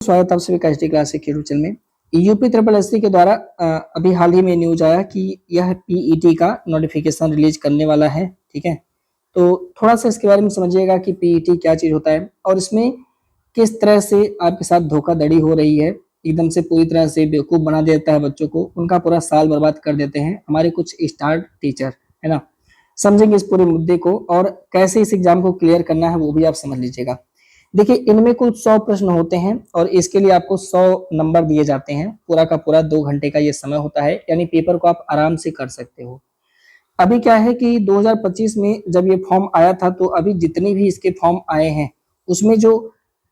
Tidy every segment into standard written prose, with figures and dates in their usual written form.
स्वागत है आप सभी का एचडी क्लासिक के यूट्यूब चैनल में। यूपी ट्रिपल एससी के द्वारा अभी हाल ही में न्यूज आया कि यह पीईटी का नोटिफिकेशन रिलीज करने वाला है। ठीक है, तो थोड़ा सा इसके बारे में समझिएगा कि पीईटी क्या चीज होता है और इसमें किस तरह से आपके साथ धोखाधड़ी हो रही है। एकदम से पूरी तरह से बेवकूफ बना देता है बच्चों को, उनका पूरा साल बर्बाद कर देते हैं हमारे कुछ स्टार टीचर, है ना। समझेंगे इस पूरे मुद्दे को और कैसे इस एग्जाम को क्लियर करना है वो भी आप समझ लीजिएगा। देखिए, इनमें कुल 100 प्रश्न होते हैं और इसके लिए आपको 100 नंबर दिए जाते हैं। पूरा का पूरा 2 घंटे का ये समय होता है, यानी पेपर को आप आराम से कर सकते हो। अभी क्या है कि 2025 में जब ये फॉर्म आया था तो अभी जितनी भी इसके फॉर्म आए हैं उसमें जो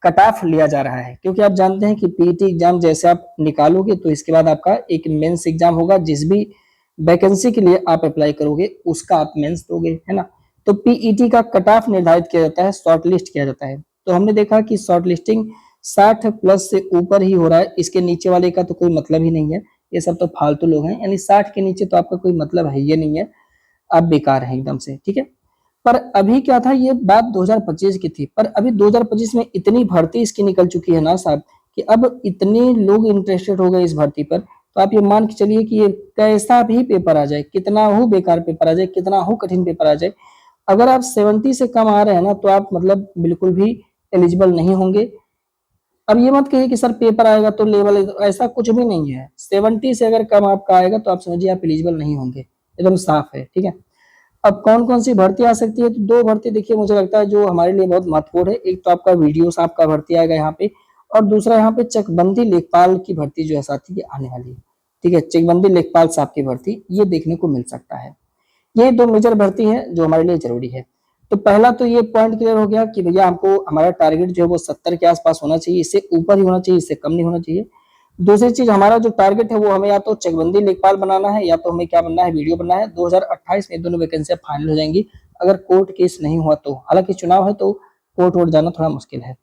कट ऑफ लिया जा रहा है, क्योंकि आप जानते हैं कि पीईटी एग्जाम जैसे आप निकालोगे तो इसके बाद आपका एक मेंस एग्जाम होगा। जिस भी वैकेंसी के लिए आप अप्लाई करोगे उसका आप मेंस दोगे, है ना। तो पीईटी का कट ऑफ निर्धारित किया जाता है, शॉर्ट लिस्ट किया जाता है। तो हमने देखा कि शॉर्ट लिस्टिंग 60 प्लस से ऊपर ही हो रहा है, इसके नीचे वाले का तो कोई मतलब ही नहीं है। ये सब तो फालतू लोग हैं, यानी 60 के नीचे तो आपका कोई मतलब है ये नहीं है, आप बेकार हैं एकदम से। ठीक है, पर अभी क्या था, ये बात 2025 की थी, पर अभी 2025 में इतनी भर्ती इसकी निकल चुकी है ना साहब कि अब इतने लोग इंटरेस्टेड हो गए इस भर्ती पर। तो आप ये मान के चलिए कि ये कैसा भी पेपर आ जाए, कितना हो बेकार पेपर आ जाए, कितना हो कठिन पेपर आ जाए, अगर आप 70 से कम आ रहे हैं ना तो आप मतलब बिल्कुल भी एलिजिबल नहीं होंगे। अब ये मत कहिए कि सर पेपर आएगा तो लेवल, ऐसा कुछ भी नहीं है। 70 से अगर कम आपका आएगा तो आप समझिए आप एलिजिबल नहीं होंगे, एकदम साफ है। ठीक है, अब कौन कौन सी भर्ती आ सकती है, तो 2 भर्ती देखिए मुझे लगता है जो हमारे लिए बहुत महत्वपूर्ण है। एक तो आपका वीडियो साहब का भर्ती आएगा यहाँ पे, और दूसरा यहाँ पे चकबंदी लेखपाल की भर्ती जो है साथी ये आने वाली है। ठीक है, चकबंदी लेखपाल साहब की भर्ती ये देखने को मिल सकता है। ये 2 मेजर भर्ती है जो हमारे लिए जरूरी है। तो पहला तो ये पॉइंट क्लियर हो गया कि भैया हमको हमारा टारगेट जो है वो 70 के आसपास होना चाहिए, इससे ऊपर ही होना चाहिए, इससे कम नहीं होना चाहिए। दूसरी चीज, हमारा जो टारगेट है वो हमें या तो चकबंदी लेखपाल बनाना है या तो हमें क्या बनना है, वीडियो बनना है। 2028 में दोनों वैकेंसियां फाइनल हो जाएंगी अगर कोर्ट केस नहीं हुआ तो। हालांकि चुनाव है तो कोर्ट वोट जाना थोड़ा मुश्किल है।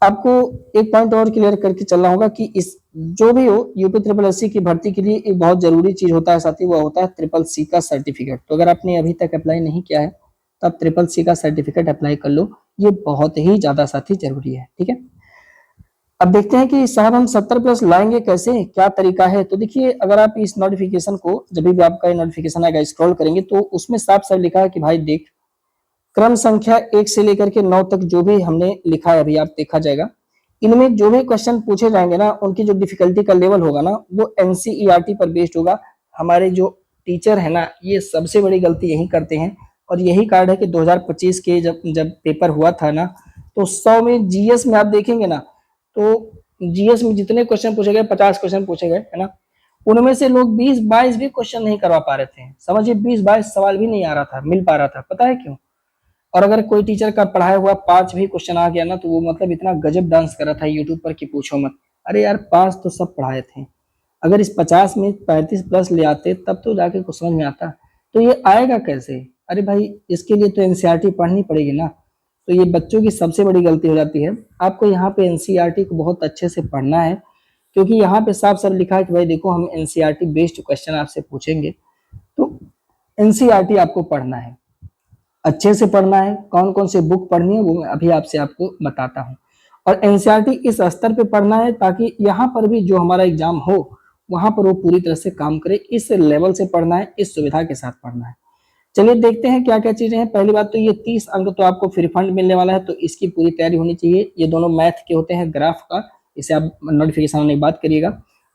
आपको एक पॉइंट और क्लियर करके चलना होगा कि इस जो भी हो यूपी ट्रिपल एससी की भर्ती के लिए एक बहुत जरूरी चीज होता है साथी, वो होता है ट्रिपल सी का सर्टिफिकेट। तो अगर आपने अभी तक अप्लाई नहीं किया है तो आप ट्रिपल सी का सर्टिफिकेट अप्लाई कर लो, ये बहुत ही ज्यादा साथी जरूरी है। ठीक है, अब देखते हैं कि साहब हम 70 प्लस लाएंगे कैसे, क्या तरीका है। तो देखिए, अगर आप इस नोटिफिकेशन को जब भी आपका नोटिफिकेशन आएगा स्क्रॉल करेंगे तो उसमें साफ साफ लिखा है कि भाई देख, क्रम संख्या 1 से लेकर के 9 तक जो भी हमने लिखा है अभी आप देखा जाएगा, इनमें जो भी क्वेश्चन पूछे जाएंगे ना उनकी जो डिफिकल्टी का लेवल होगा ना वो एनसीईआरटी पर बेस्ड होगा। हमारे जो टीचर है ना ये सबसे बड़ी गलती यही करते हैं, और यही कारण है कि 2025 के जब जब पेपर हुआ था ना तो 100 में जीएस में आप देखेंगे ना तो जीएस में जितने क्वेश्चन पूछे गए, 50 क्वेश्चन पूछे गए, है ना, उनमें से लोग 20-22 भी क्वेश्चन नहीं करवा पा रहे थे। समझिए 20-22 सवाल भी नहीं आ रहा था, मिल पा रहा था। पता है क्यों? और अगर कोई टीचर का पढ़ाया हुआ 5 भी क्वेश्चन आ गया ना तो वो मतलब इतना गजब डांस कर रहा था यूट्यूब पर कि पूछो मत। अरे यार 5 तो सब पढ़ाए थे, अगर इस 50 में 35 प्लस ले आते तब तो जाके कुछ समझ में आता। तो ये आएगा कैसे? अरे भाई इसके लिए तो एनसीईआरटी पढ़नी पड़ेगी ना। तो ये बच्चों की सबसे बड़ी गलती हो जाती है। आपको यहाँ पे एनसीईआरटी को बहुत अच्छे से पढ़ना है, क्योंकि यहाँ पे साफ साफ लिखा है कि भाई देखो हम एनसीईआरटी बेस्ड क्वेश्चन आपसे पूछेंगे। तो एनसीईआरटी आपको पढ़ना है, अच्छे से पढ़ना है। कौन कौन से बुक पढ़नी है वो मैं अभी आपसे आपको बताता हूँ। और एनसीईआरटी इस स्तर पे पढ़ना है ताकि यहाँ पर भी जो हमारा एग्जाम हो वहां पर वो पूरी तरह से काम करे। इस लेवल से पढ़ना है, इस सुविधा के साथ पढ़ना है। चलिए देखते हैं क्या क्या चीजें हैं। पहली बात तो ये 30 अंक तो आपको फ्री फंड मिलने वाला है, तो इसकी पूरी तैयारी होनी चाहिए। ये दोनों मैथ के होते हैं, ग्राफ का, इसे आप नोटिफिकेशन में बात करिएगा।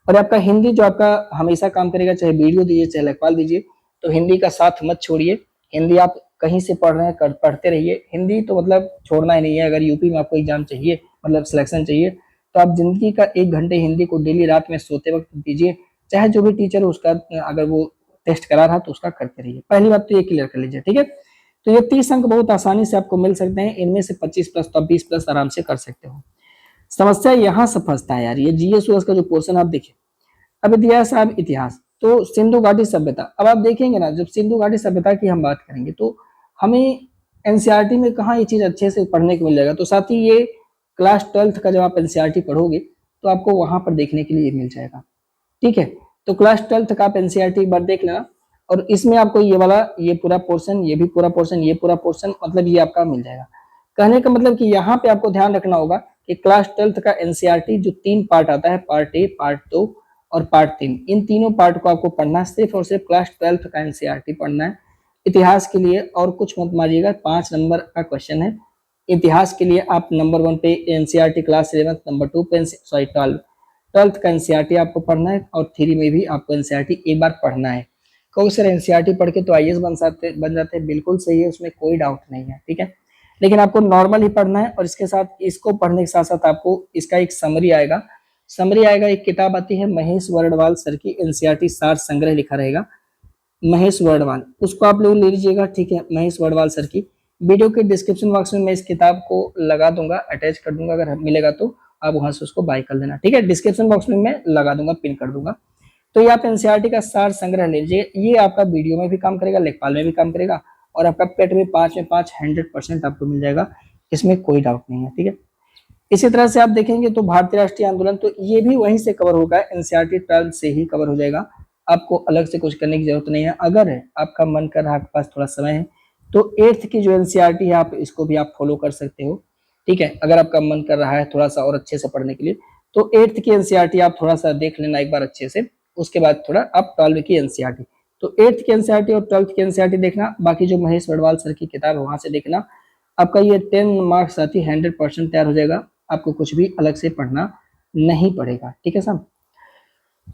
और आपका हिंदी जो आपका हमेशा काम करेगा, चाहे वीडियो दीजिए चाहे लेखपाल दीजिए, तो हिंदी का साथ मत छोड़िए। हिंदी आप कहीं से पढ़ रहे हैं पढ़ते रहिए। हिंदी तो मतलब छोड़ना ही नहीं है। अगर यूपी में आपको एग्जाम चाहिए, मतलब सिलेक्शन चाहिए, तो आप जिंदगी का 1 घंटे हिंदी को डेली रात में सोते वक्त दीजिए। चाहे जो भी टीचर हो उसका अगर वो टेस्ट करा रहा तो उसका करते रहिए। पहली बात तो ये क्लियर कर लीजिए। ठीक है, तो ये 30 अंक बहुत आसानी से आपको मिल सकते हैं। इनमें से 25 प्लस तो आप 20 प्लस आराम से कर सकते हो। समस्या यहाँ से फंसता है यार, ये जीएस का जो पोर्शन आप देखिए। अब दिया है साहब इतिहास, तो सिंधु घाटी सभ्यता। अब आप देखेंगे ना, जब सिंधु घाटी सभ्यता की हम बात करेंगे तो हमें एनसीईआरटी में कहाँ ये चीज अच्छे से पढ़ने को मिल जाएगा। तो साथ ही ये क्लास 12th का जब आप एनसीईआरटी पढ़ोगे तो आपको वहां पर देखने के लिए मिल जाएगा। ठीक है, तो क्लास 12th का आप एनसीईआरटी एक बार देख लेना, और इसमें आपको ये वाला ये पूरा पोर्शन, ये भी पूरा पोर्शन, ये पूरा पोर्शन, मतलब ये आपका मिल जाएगा। कहने का मतलब कि यहाँ पे आपको ध्यान रखना होगा कि क्लास 12th का एनसीईआरटी जो 3 पार्ट आता है, पार्ट ए, पार्ट 2 और पार्ट 3, इन तीनों पार्ट को आपको पढ़ना है, सिर्फ और सिर्फ क्लास 12th का एनसीईआरटी पढ़ना है इतिहास के लिए, और कुछ मत मारिएगा। 5 नंबर का क्वेश्चन है इतिहास के लिए। आप नंबर 1 पे एनसीईआरटी क्लास 11, नंबर 2 पे 12th का एनसीईआरटी आपको पढ़ना है, और 3 में भी आपको एनसीईआरटी एक बार पढ़ना है। कहो सर एनसीईआरटी पढ़ के तो आईएएस बन जाते हैं, बिल्कुल सही है, उसमें कोई डाउट नहीं है, ठीक है। लेकिन आपको नॉर्मल ही पढ़ना है, और इसके साथ, इसको पढ़ने के साथ साथ आपको इसका एक समरी आएगा, एक किताब आती है महेश वर्डवाल सर की, एनसीईआरटी सार संग्रह लिखा रहेगा, महेश वर्डवाल, उसको आप लोग ले लीजिएगा, ठीक है। महेश वर्डवाल सर की वीडियो के डिस्क्रिप्शन बॉक्स में मैं इस किताब को लगा दूंगा, अटैच कर दूंगा, अगर मिलेगा तो आप वहां से उसको बाय कर लेना, ठीक है। डिस्क्रिप्शन बॉक्स में मैं लगा दूंगा, पिन कर दूंगा। तो ये आप एनसीईआरटी का सार संग्रह ले लीजिए, ये आपका वीडियो में भी काम करेगा, लेखपाल में भी काम करेगा, और आपका पेट में 5 में 5 100% आपको मिल जाएगा, इसमें कोई डाउट नहीं है, ठीक है। इसी तरह से आप देखेंगे तो भारतीय राष्ट्रीय आंदोलन, तो ये भी वहीं से कवर होगा, एनसीईआरटी 12 से ही कवर हो जाएगा, आपको अलग से कुछ करने की जरूरत नहीं है। अगर आपका मन कर रहा है, आपके पास थोड़ा समय है, तो 8th की जो एनसीईआरटी है आप इसको भी आप फॉलो कर सकते हो, ठीक है। अगर आपका मन कर रहा है थोड़ा सा और अच्छे से पढ़ने के लिए, तो 8th की एनसीईआरटी आप थोड़ा सा देख लेना एक बार अच्छे से, उसके बाद थोड़ा आप 12 की एनसीईआरटी, तो 8th की एनसीईआरटी और 12th की एनसीईआरटी देखना, बाकी जो महेश वर्डवाल सर की किताब है वहां से देखना, आपका ये 10 मार्क्स आती 100% तैयार हो जाएगा, आपको कुछ भी अलग से पढ़ना नहीं पड़ेगा, ठीक है साहब।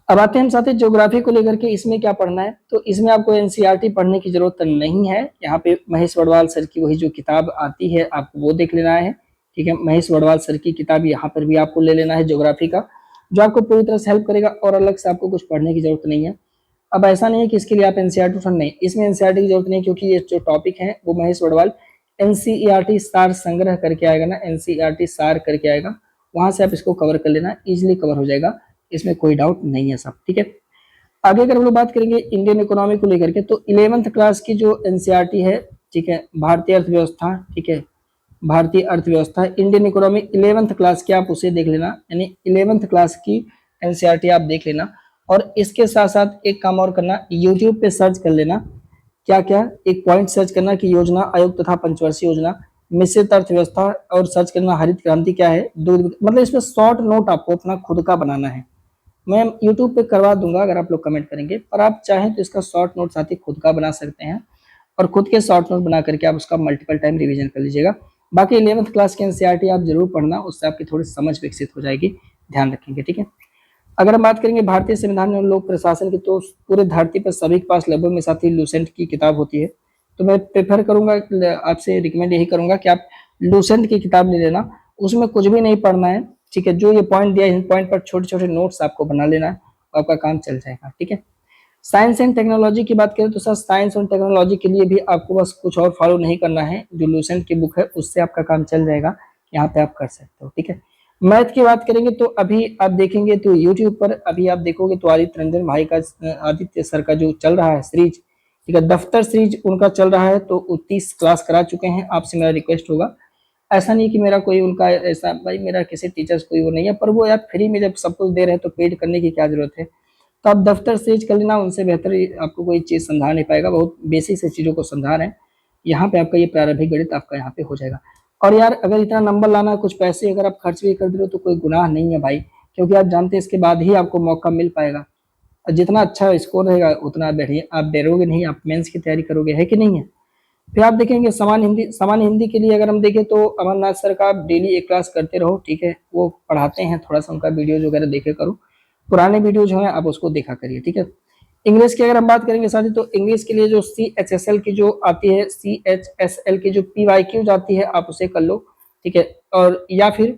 अब आते हैं हम साथी ज्योग्राफी को लेकर के, इसमें क्या पढ़ना है, तो इसमें आपको एनसीईआरटी पढ़ने की जरूरत नहीं है, यहाँ पे महेश वर्डवाल सर की वही जो किताब आती है आपको वो देख लेना है, ठीक है। महेश वर्डवाल सर की किताब यहाँ पर भी आपको ले लेना है ज्योग्राफी का, जो आपको पूरी तरह से हेल्प करेगा, और अलग से आपको कुछ पढ़ने की जरूरत नहीं है। अब ऐसा नहीं है कि इसके लिए आप एनसीईआरटी पढ़, नहीं, इसमें एनसीईआरटी की जरूरत नहीं, क्योंकि ये जो टॉपिक है वो महेश वर्डवाल एनसीईआरटी सार संग्रह करके आएगा ना, एनसीईआरटी सार करके आएगा, वहां से आप इसको कवर कर लेना, इजिली कवर हो जाएगा, इसमें कोई डाउट नहीं है सब, ठीक है। आगे अगर हम लोग बात करेंगे इंडियन इकोनॉमी को लेकर के, तो 11th क्लास की जो एनसीईआरटी है, ठीक है, भारतीय अर्थव्यवस्था, ठीक है, भारतीय अर्थव्यवस्था, इंडियन इकोनॉमी 11th क्लास की आप उसे देख लेना, यानी 11th क्लास की एनसीईआरटी आप देख लेना। और इसके साथ साथ एक काम और करना, यूट्यूब पे सर्च कर लेना, क्या क्या, एक पॉइंट सर्च करना कि योजना आयोग तथा पंचवर्षीय योजना, मिश्रित अर्थव्यवस्था, और सर्च करना हरित क्रांति क्या है, दूध, मतलब इसमें शॉर्ट नोट आपको अपना खुद का बनाना है, मैं YouTube पे करवा दूंगा अगर आप लोग कमेंट करेंगे, पर आप चाहें तो इसका शॉर्ट नोट साथ ही खुद का बना सकते हैं, और खुद के शॉर्ट नोट बना करके आप उसका मल्टीपल टाइम रिवीजन कर लीजिएगा। बाकी 11th क्लास की एनसीईआरटी आप जरूर पढ़ना, उससे आपकी थोड़ी समझ विकसित हो जाएगी, ध्यान रखेंगे, ठीक है। अगर हम बात करेंगे भारतीय संविधान में लोक प्रशासन की, तो पूरे धरती पर सभी के पास लगभग में साथ ही लूसेंट की किताब होती है, तो मैं प्रेफर करूंगा, आपसे रिकमेंड यही करूंगा कि आप लूसेंट की किताब ले लेना, उसमें कुछ भी नहीं पढ़ना है, ठीक है। जो ये पॉइंट दिया है, इन पॉइंट पर छोटे छोटे नोट्स आपको बना लेना है, आपका काम चल जाएगा, ठीक है। साइंस एंड टेक्नोलॉजी की बात करें तो सर साइंस और टेक्नोलॉजी के लिए भी आपको बस कुछ और फॉलो नहीं करना है, जो लूसेंट की बुक है उससे आपका काम चल जाएगा, यहाँ पे आप कर सकते हो, ठीक है। मैथ की बात करेंगे तो अभी आप देखेंगे तो यूट्यूब पर अभी आप देखोगे तो आदित्य रंजन भाई का, आदित्य सर का जो चल रहा है सीरीज, ठीक है, दफ्तर सीरीज उनका चल रहा है, तो 30 क्लास करा चुके हैं। आपसे मेरा रिक्वेस्ट होगा, ऐसा नहीं कि मेरा कोई उनका ऐसा, भाई मेरा किसी टीचर्स कोई वो नहीं है, पर वो यार फ्री में जब सब कुछ दे रहे हैं तो पेड करने की क्या जरूरत है, तो आप दफ्तर सीरीज कर लेना, उनसे बेहतर आपको कोई चीज़ समझा नहीं पाएगा, बहुत बेसिक से चीज़ों को समझा रहे हैं, यहाँ पे आपका ये प्रारंभिक गणित आपका यहाँ पे हो जाएगा। और यार अगर इतना नंबर लाना है, कुछ पैसे अगर आप खर्च भी कर दे रहे हो तो कोई गुनाह नहीं है भाई, क्योंकि आप जानते हैं इसके बाद ही आपको मौका मिल पाएगा, और जितना अच्छा स्कोर रहेगा उतना बढ़िया, आप डरोगे नहीं, आप मेंस की तैयारी करोगे, है कि नहीं है। फिर आप देखेंगे सामान्य हिंदी के लिए अगर हम देखें तो अमरनाथ सर का आप डेली एक क्लास करते रहो, ठीक है, वो पढ़ाते हैं, थोड़ा सा उनका वीडियोज वगैरह देखे करो, पुराने वीडियो जो है आप उसको देखा करिए, ठीक है। इंग्लिश की अगर हम बात करेंगे साथी, तो इंग्लिश के लिए जो CHSL की जो आती है, CHSL की जो PYQ आती है आप उसे कर लो, ठीक है। और या फिर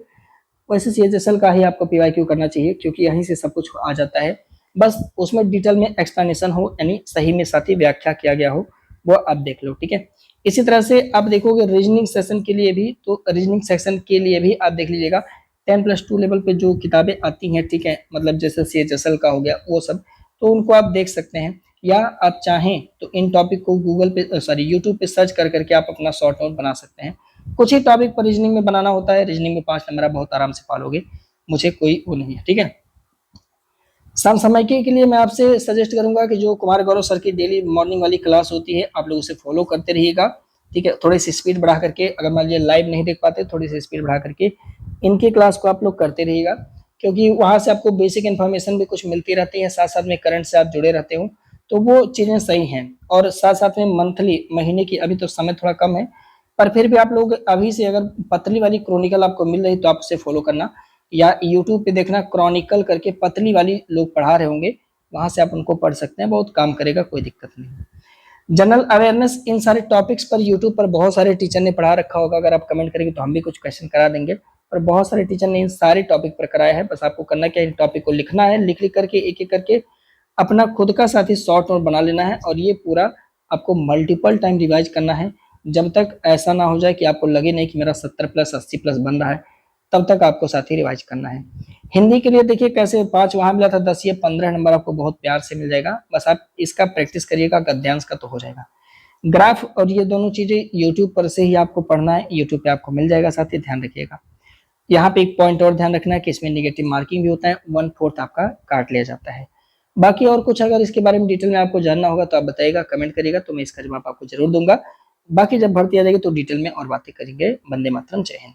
वैसे CHSL का ही आपको PYQ करना चाहिए, क्योंकि यहीं से सब कुछ आ जाता है, बस उसमें डिटेल में एक्सप्लेनेशन हो, यानी सही में साथी व्याख्या किया गया हो, वो आप देख लो, ठीक है। इसी तरह से आप देखोगे रीजनिंग सेशन के लिए भी, तो रीजनिंग सेक्शन के लिए भी आप देख लीजिएगा 10+2 लेवल पे जो किताबें आती हैं, ठीक है, मतलब जैसे CHSL का हो गया वो सब, तो उनको आप देख सकते हैं, या आप चाहें तो इन टॉपिक को गूगल पे यूट्यूब पे सर्च कर करके आप अपना शॉर्ट नोट बना सकते हैं। कुछ ही टॉपिक पर रीजनिंग में बनाना होता है, रीजनिंग में 5 नंबर आप बहुत आराम से पालोगे, मुझे कोई वो नहीं है, ठीक है। समसामयिकी के लिए मैं आपसे सजेस्ट करूंगा कि जो कुमार गौरव सर की डेली मॉर्निंग वाली क्लास होती है आप लोग उसे फॉलो करते रहिएगा, ठीक है। थोड़ी सी स्पीड बढ़ा करके, अगर मान लीजिए लाइव नहीं देख पाते, थोड़ी सी स्पीड बढ़ा करके इनकी क्लास को आप लोग करते रहिएगा, क्योंकि वहाँ से आपको बेसिक इन्फॉर्मेशन भी कुछ मिलती रहती है, साथ-साथ में करंट से आप जुड़े रहते हो, तो वो चीज़ें सही हैं। और साथ-साथ में मंथली, महीने की अभी तो समय थोड़ा कम है, पर फिर भी आप लोग अभी से अगर पतली वाली क्रॉनिकल आपको मिल रही तो आप उसे फॉलो करना, या यूट्यूब पे देखना क्रॉनिकल करके पतली वाली लोग पढ़ा रहे होंगे, वहाँ से आप उनको पढ़ सकते हैं, बहुत काम करेगा, कोई दिक्कत नहीं। जनरल अवेयरनेस, इन सारे टॉपिक्स पर यूट्यूब पर बहुत सारे टीचर ने पढ़ा रखा होगा, अगर आप कमेंट करेंगे तो हम भी कुछ क्वेश्चन करा देंगे, पर बहुत सारे टीचर ने इन सारे टॉपिक पर कराया है। बस आपको करना क्या है, इन टॉपिक को लिखना है, लिख लिख करके एक एक करके अपना खुद का साथ ही शॉर्ट नोट बना लेना है, और ये पूरा आपको मल्टीपल टाइम रिवाइज करना है, जब तक ऐसा ना हो जाए कि आपको लगे नहीं कि मेरा 70 प्लस 80 प्लस बन रहा है, तब तक आपको साथ ही रिवाइज करना है। हिंदी के लिए देखिए कैसे 5 वहां मिला था, 10 ये 15 नंबर आपको बहुत प्यार से मिल जाएगा, बस आप इसका प्रैक्टिस करिएगा, गद्यांश का तो हो जाएगा। ग्राफ और ये दोनों चीजें यूट्यूब पर से ही आपको पढ़ना है, यूट्यूब पे आपको मिल जाएगा, साथ ही ध्यान रखिएगा। यहाँ पे एक पॉइंट और ध्यान रखना है कि इसमें नेगेटिव मार्किंग भी होता है, 1/4 आपका काट लिया जाता है। बाकी और कुछ अगर इसके बारे में डिटेल में आपको जानना होगा तो आप बताइएगा, कमेंट करिएगा, तो मैं इसका जवाब आपको जरूर दूंगा। बाकी जब भर्ती आ जाएगी तो डिटेल में और बातें करेंगे। वंदे मातरम, जय हिंद।